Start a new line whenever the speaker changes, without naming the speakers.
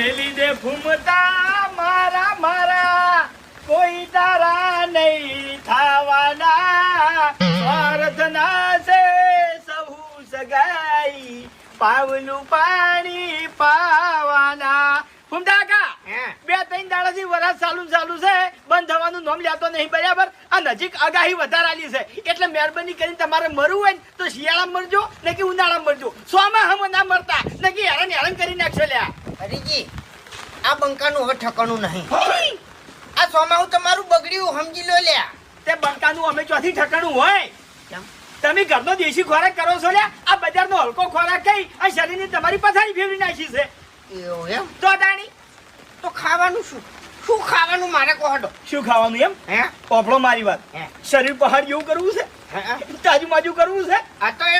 મેલી દે ફૂમતા મારા મારા કોઈ તારા નહીં થાવાના સ્વાર્થના છે સહુ સગાઈ પાવલું પાણી પાવાના ફૂમતા કા બે ત્રણ દાડાથી વરસ ચાલુ છે બંધ થવાનું નામ લેતો નહીં બરાબર આ નજીક આગાહી વધારાલી છે એટલે મહેરબાની કરીને તમારે મરવું હોય ને તો શિયાળામાં મરજો ને કે ઉનાળામાં મરજો સોમાં હમ ના મરતા ને કે હેરાન કરી નાખશો લ્યા
હરીજી આ બંકાનું હવે ઠકાણું નહીં આ સોમાવું તમારું બગડ્યું સમજી લો લ્યા
તે બંકાનું અમે ચોથી ઠકાણું હોય તમે ઘરનો દેશી ખોરાક કરો છો લ્યા આ બજારનો હલકો ખોરાક કઈ આ શરીરની તમારી પથારી ફેરવી નાખી છે
એવું એમ
તો તાણી
તો ખાવાનું શું શું ખાવાનું મારે કહો
શું ખાવાનું એમ
હે
પોપડો મારી વાત
હે
શરીર પહાડ જેવું કરવું છે
હે
તાજુ માજુ કરવું છે
આ તો